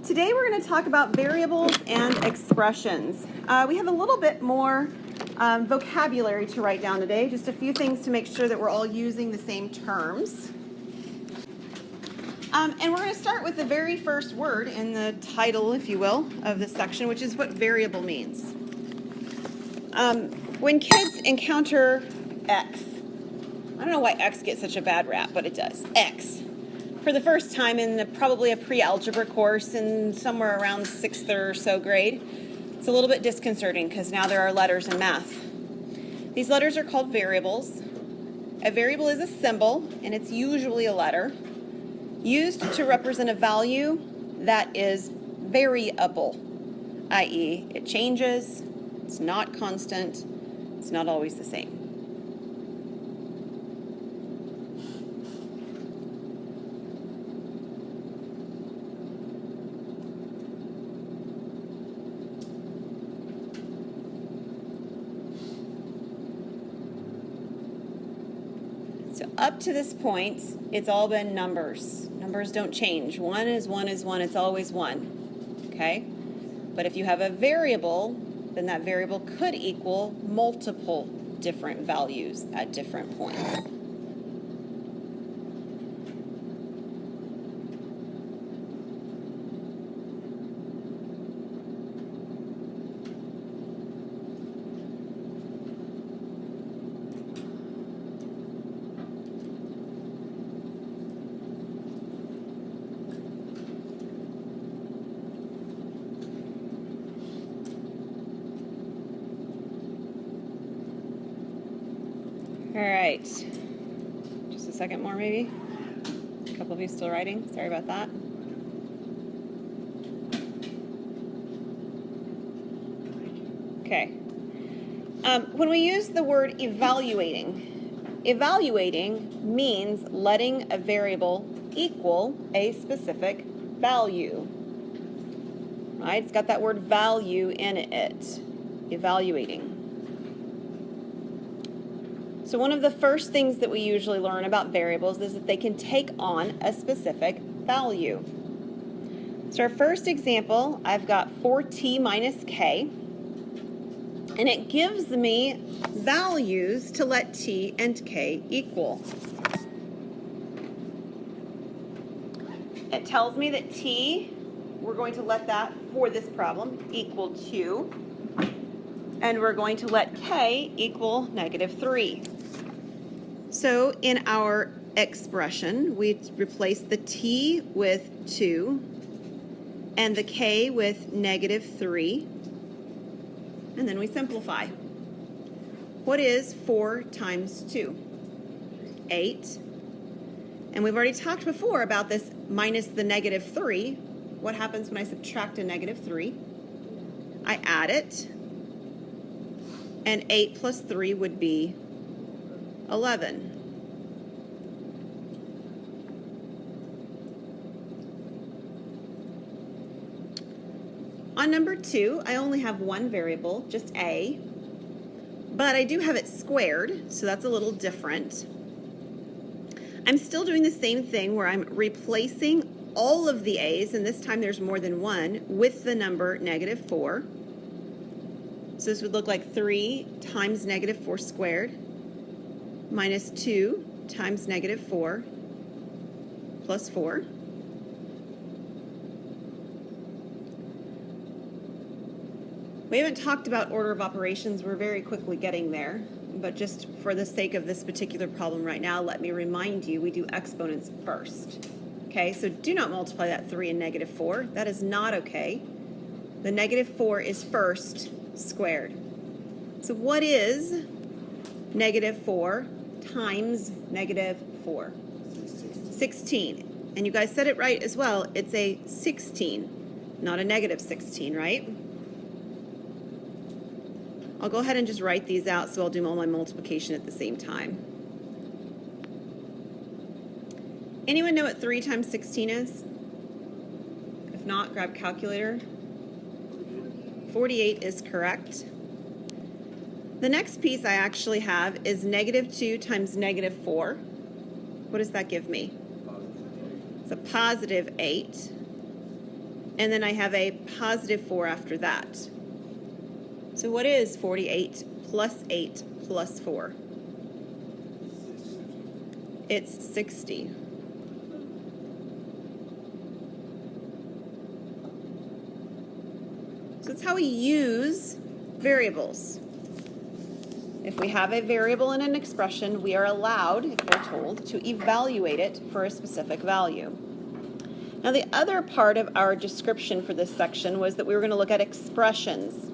Today we're going to talk about variables and expressions. We have a little bit more vocabulary to write down today, just a few things to make sure that we're all using the same terms. And we're going to start with the very first word in the title, if you will, of this section, which is what variable means. When kids encounter X, I don't know why X gets such a bad rap, but it does. X. For the first time in probably a pre-algebra course in somewhere around 6th or so grade, it's a little bit disconcerting because now there are letters in math. These letters are called variables. A variable is a symbol, and it's usually a letter, used to represent a value that is variable, i.e. it changes, it's not constant, it's not always the same. So up to this point, it's all been numbers. Numbers don't change. 1 is 1 is 1. It's always 1. Okay? But if you have a variable, then that variable could equal multiple different values at different points. All right, just a second more maybe. A couple of you still writing, sorry about that. Okay, when we use the word evaluating means letting a variable equal a specific value, right? It's got that word value in it, evaluating. So one of the first things that we usually learn about variables is that they can take on a specific value. So our first example, I've got 4t minus k, and it gives me values to let t and k equal. It tells me that t, we're going to let that, for this problem, equal 2, and we're going to let k equal -3. So in our expression, we replace the t with 2 and the k with -3, and then we simplify. What is 4 times 2? 8. And we've already talked before about this minus the -3. What happens when I subtract a -3? I add it, and 8 plus 3 would be 11. On number 2, I only have one variable, just a, but I do have it squared, so that's a little different. I'm still doing the same thing where I'm replacing all of the a's, and this time there's more than one, with the number -4. So this would look like 3 times -4 squared minus 2 times -4 plus 4. We haven't talked about order of operations. We're very quickly getting there. But just for the sake of this particular problem right now, let me remind you, we do exponents first. Okay, so do not multiply that 3 and -4. That is not okay. The -4 is first squared. So what is -4 times -4? 16. And you guys said it right as well. It's a 16, not a -16, right? I'll go ahead and just write these out, so I'll do all my multiplication at the same time. Anyone know what 3 times 16 is? If not, grab calculator. 48 is correct. The next piece I actually have is -2 times -4. What does that give me? It's a +8. and then I have a positive 4 after that. So what is 48 plus 8 plus 4? It's 60. So that's how we use variables. If we have a variable in an expression, we are allowed, if we're told, to evaluate it for a specific value. Now, the other part of our description for this section was that we were going to look at expressions.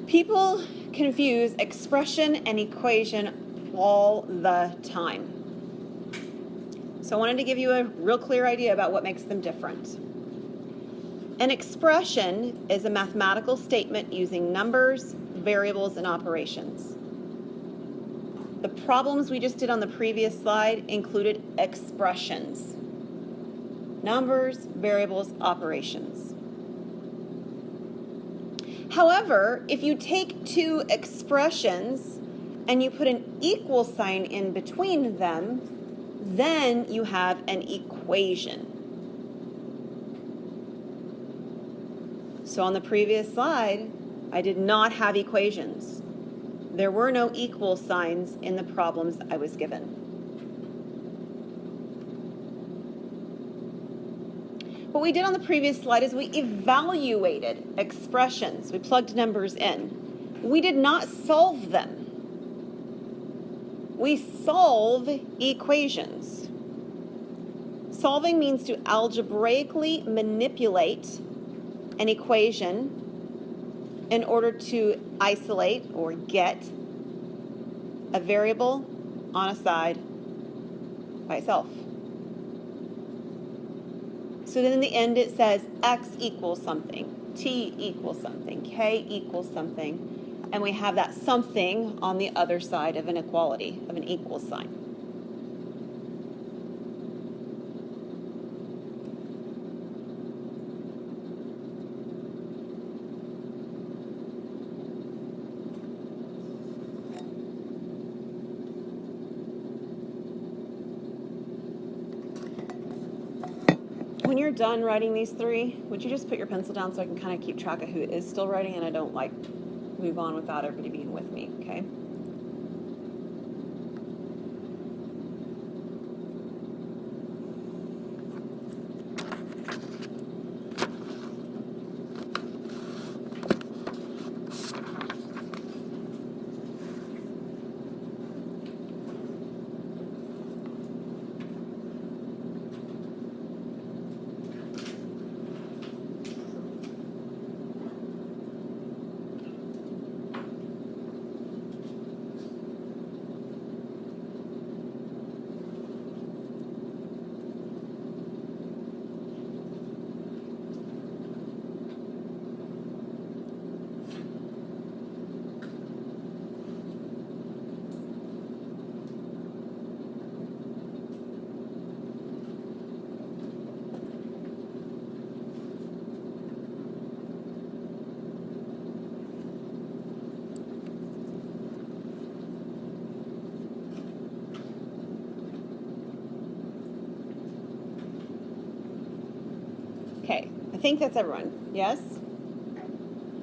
People confuse expression and equation all the time. So I wanted to give you a real clear idea about what makes them different. An expression is a mathematical statement using numbers, variables, and operations. The problems we just did on the previous slide included expressions. Numbers, variables, operations. However, if you take two expressions and you put an equal sign in between them, then you have an equation. So on the previous slide, I did not have equations. There were no equal signs in the problems I was given. What we did on the previous slide is we evaluated expressions. We plugged numbers in. We did not solve them. We solve equations. Solving means to algebraically manipulate an equation in order to isolate or get a variable on a side by itself. So then in the end it says x equals something, t equals something, k equals something, and we have that something on the other side of an equality, of an equal sign. When you're done writing these three, would you just put your pencil down so I can kind of keep track of who is still writing and I don't like move on without everybody being with me, okay? Okay, I think that's everyone. Yes?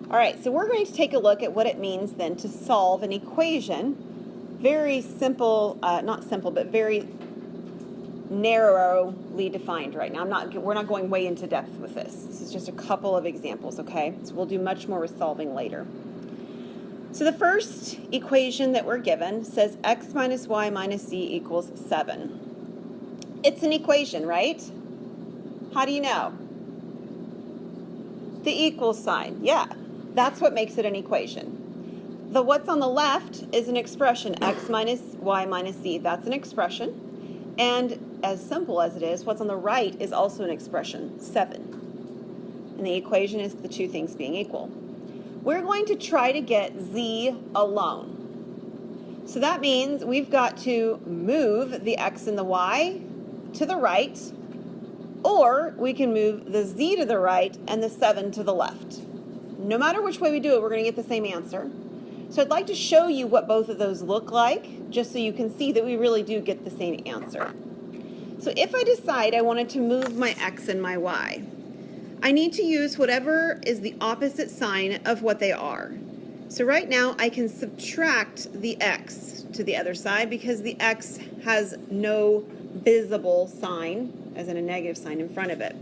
All right, so we're going to take a look at what it means then to solve an equation. Very simple, not simple, but very narrowly defined right now. We're not going way into depth with this. This is just a couple of examples, okay? So we'll do much more with solving later. So the first equation that we're given says x minus y minus z equals 7. It's an equation, right? How do you know? The equal sign, yeah, that's what makes it an equation. The what's on the left is an expression, x minus y minus z, that's an expression. And as simple as it is, what's on the right is also an expression, 7. And the equation is the two things being equal. We're going to try to get z alone. So that means we've got to move the x and the y to the right, or we can move the z to the right and the 7 to the left. No matter which way we do it, we're going to get the same answer. So I'd like to show you what both of those look like, just so you can see that we really do get the same answer. So if I decide I wanted to move my x and my y, I need to use whatever is the opposite sign of what they are. So right now I can subtract the x to the other side because the x has no visible sign, as in a negative sign, in front of it.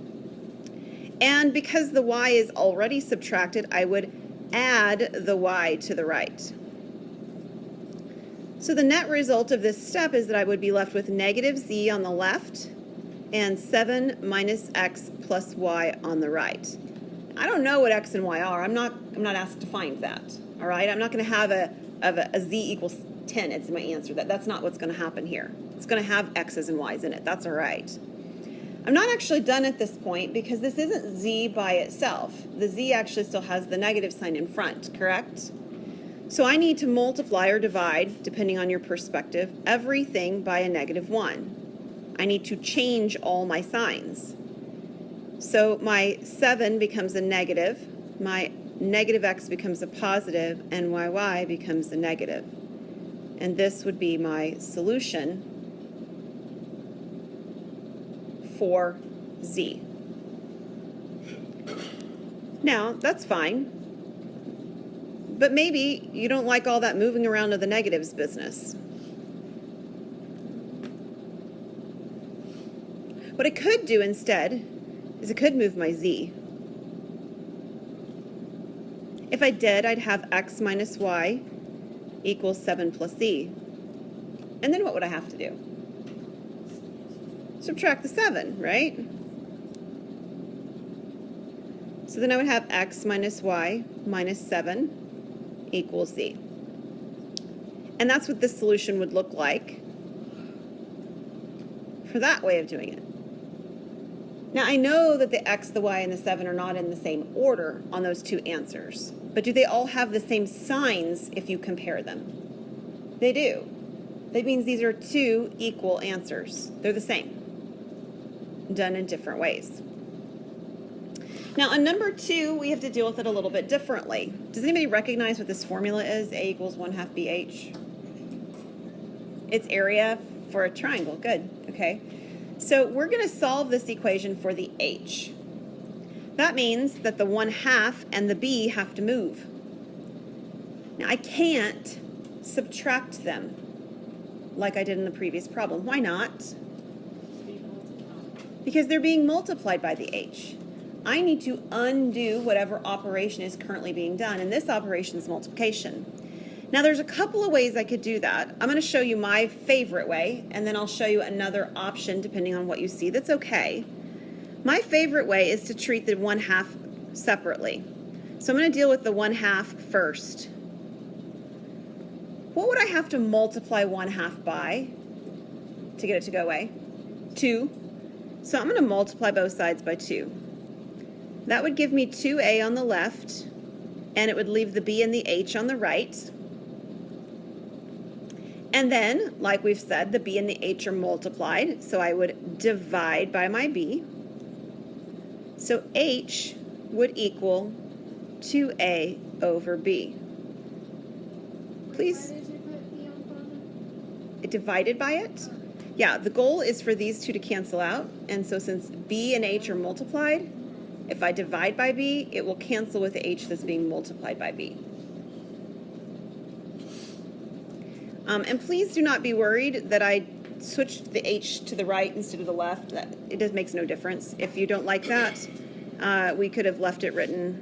And because the y is already subtracted, I would add the y to the right. So the net result of this step is that I would be left with negative z on the left and 7 minus x plus y on the right. I don't know what x and y are. I'm not asked to find that. All right, I'm not going to have a z equals 10 as my answer. That's not what's going to happen here. It's going to have x's and y's in it. That's all right. I'm not actually done at this point because this isn't z by itself. The z actually still has the negative sign in front, correct? So I need to multiply or divide, depending on your perspective, everything by a negative 1. I need to change all my signs. So my 7 becomes a negative, my negative x becomes a positive, and y becomes a negative. And this would be my solution for z. Now, that's fine. But maybe you don't like all that moving around of the negatives business. What I could do instead is I could move my z. If I did, I'd have x minus y equals 7 plus z. And then what would I have to do? Subtract the 7, right? So then I would have x minus y minus 7 equals z. And that's what this solution would look like for that way of doing it. Now I know that the x, the y, and the 7 are not in the same order on those two answers, but do they all have the same signs if you compare them? They do. That means these are two equal answers. They're the same, done in different ways. Now, on number 2, we have to deal with it a little bit differently. Does anybody recognize what this formula is? A equals 1/2 BH. It's area for a triangle. Good. Okay. So we're going to solve this equation for the h. That means that the 1/2 and the b have to move. Now, I can't subtract them like I did in the previous problem. Why not? Because they're being multiplied by the h. I need to undo whatever operation is currently being done, and this operation is multiplication. Now there's a couple of ways I could do that. I'm going to show you my favorite way, and then I'll show you another option depending on what you see. That's okay. My favorite way is to treat the 1/2 separately. So I'm going to deal with the 1/2 first. What would I have to multiply 1/2 by to get it to go away? 2. So I'm going to multiply both sides by 2. That would give me 2a on the left, and it would leave the b and the h on the right. And then, like we've said, the b and the h are multiplied, so I would divide by my b. So h would equal 2a over b. Please? Why did you put b on bottom? It divided by it? Yeah, the goal is for these two to cancel out, and so since b and h are multiplied, if I divide by b, it will cancel with the h that's being multiplied by b. And please do not be worried that I switched the h to the right instead of the left. It makes no difference. If you don't like that, we could have left it written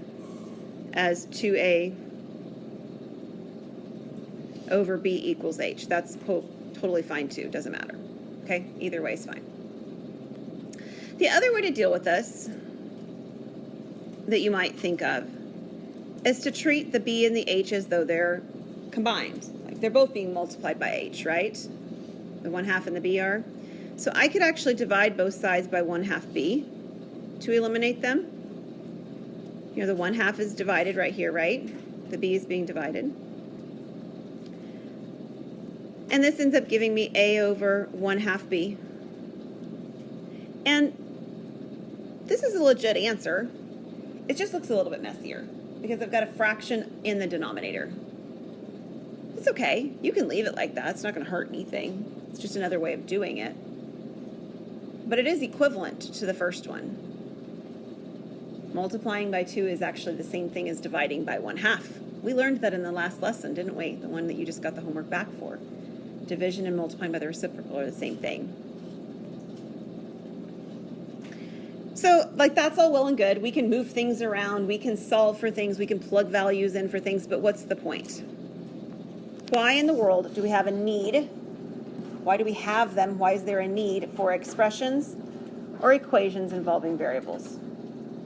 as 2a over b equals h. That's totally fine too. Doesn't matter. Okay? Either way is fine. The other way to deal with this that you might think of is to treat the b and the h as though they're combined. Like they're both being multiplied by h, right? The 1/2 and the b are. So I could actually divide both sides by 1/2 b to eliminate them. You know, the 1/2 is divided right here, right? The b is being divided. And this ends up giving me a over 1/2 b. And this is a legit answer. It just looks a little bit messier because I've got a fraction in the denominator. It's okay. You can leave it like that. It's not going to hurt anything. It's just another way of doing it. But it is equivalent to the first one. Multiplying by 2 is actually the same thing as dividing by 1/2. We learned that in the last lesson, didn't we? The one that you just got the homework back for. Division and multiplying by the reciprocal are the same thing. So, like, that's all well and good. We can move things around. We can solve for things. We can plug values in for things. But what's the point? Why in the world do we have a need? Why do we have them? Why is there a need for expressions or equations involving variables?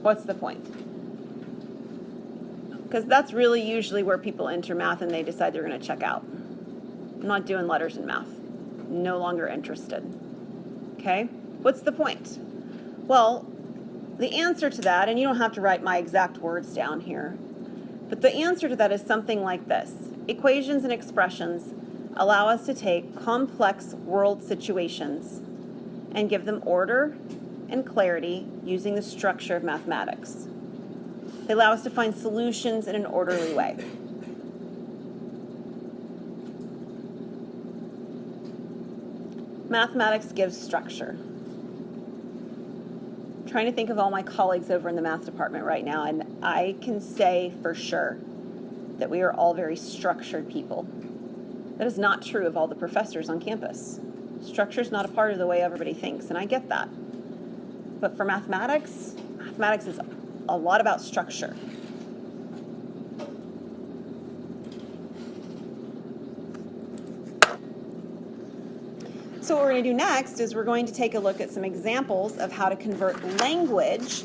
What's the point? Because that's really usually where people enter math and they decide they're going to check out. I'm not doing letters in math. No longer interested. Okay? What's the point? Well, the answer to that, and you don't have to write my exact words down here, but the answer to that is something like this. Equations and expressions allow us to take complex world situations and give them order and clarity using the structure of mathematics. They allow us to find solutions in an orderly way. Mathematics gives structure. I'm trying to think of all my colleagues over in the math department right now, and I can say for sure that we are all very structured people. That is not true of all the professors on campus. Structure is not a part of the way everybody thinks, and I get that. But for mathematics, mathematics is a lot about structure. So what we're going to do next is we're going to take a look at some examples of how to convert language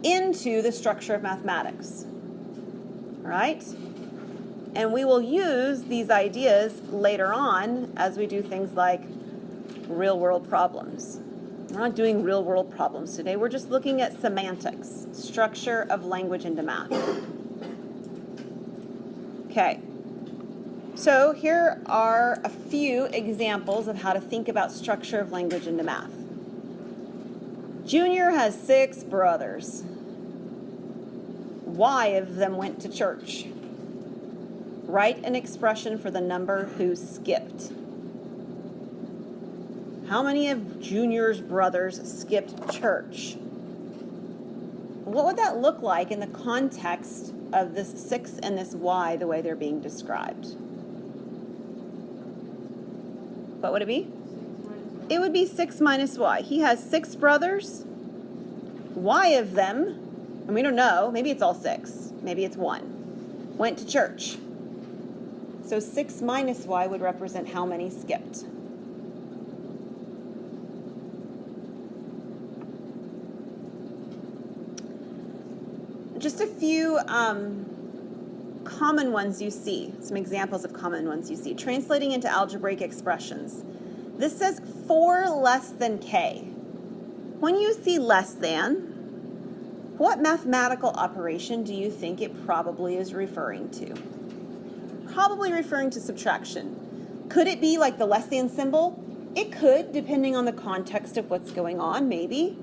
into the structure of mathematics. All right? And we will use these ideas later on as we do things like real-world problems. We're not doing real-world problems today. We're just looking at semantics, structure of language into math. Okay. So here are a few examples of how to think about structure of language into math. Junior has 6 brothers. Y of them went to church. Write an expression for the number who skipped. How many of Junior's brothers skipped church? What would that look like in the context of this 6 and this Y the way they're being described? What would it be? It would be 6 minus Y. He has 6 brothers. Y of them, and we don't know, maybe it's all 6, maybe it's 1, went to church. So 6 minus Y would represent how many skipped. Just a few common ones you see, some examples of common ones you see. Translating into algebraic expressions. This says 4 less than K. When you see less than, what mathematical operation do you think it probably is referring to? Probably referring to subtraction. Could it be like the less than symbol? It could, depending on the context of what's going on, maybe.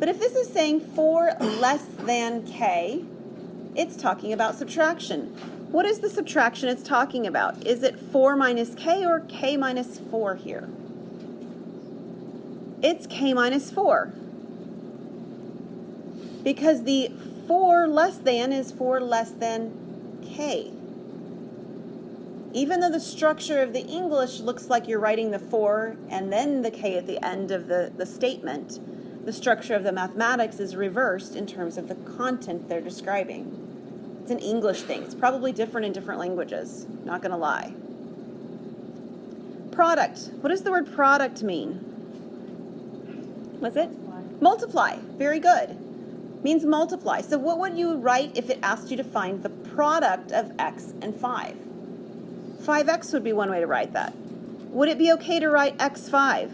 But if this is saying 4 less than K, it's talking about subtraction. What is the subtraction it's talking about? Is it 4 minus K or K minus 4 here? It's K minus 4. Because the 4 less than is 4 less than K. Even though the structure of the English looks like you're writing the 4 and then the K at the end of the statement, the structure of the mathematics is reversed in terms of the content they're describing. It's an English thing. It's probably different in different languages. Not going to lie. Product. What does the word product mean? What's it? Multiply. Very good. Means multiply. So what would you write if it asked you to find the product of x and 5? 5x would be one way to write that. Would it be okay to write x5?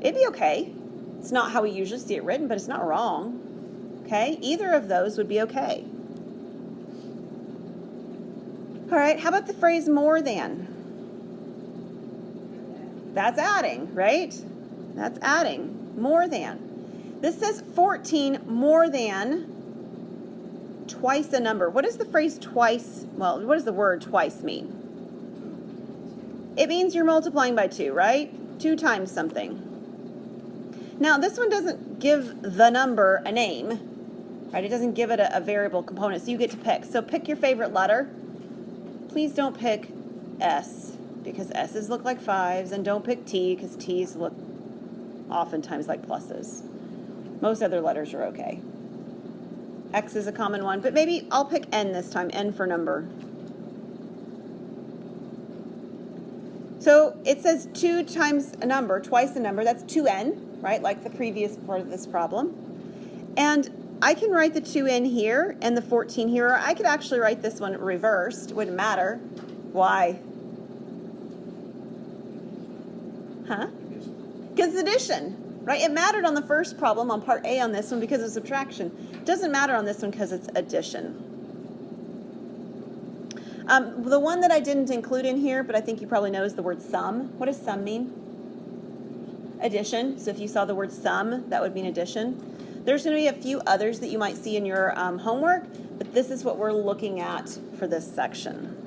It'd be okay. It's not how we usually see it written, but it's not wrong. Okay? Either of those would be okay. All right, how about the phrase more than? That's adding, right? That's adding. More than. This says 14 more than twice a number. What does the phrase twice, well, what does the word twice mean? It means you're multiplying by 2, right? 2 times something. Now, this one doesn't give the number a name. right? It doesn't give it a variable component, so you get to pick. So pick your favorite letter. Please don't pick S, because S's look like 5s, and don't pick T, because T's look oftentimes like pluses. Most other letters are okay. X is a common one, but maybe I'll pick N this time, N for number. So it says 2 times a number, twice a number, that's 2n, right, like the previous part of this problem. And I can write the 2n here and the 14 here, or I could actually write this one reversed, wouldn't matter. Why? Huh? Because it's addition, right? It mattered on the first problem, on part A on this one, because of subtraction. It doesn't matter on this one because it's addition. The one that I didn't include in here, but I think you probably know, is the word sum. What does sum mean? Addition. So if you saw the word sum, that would mean addition. There's going to be a few others that you might see in your homework, but this is what we're looking at for this section.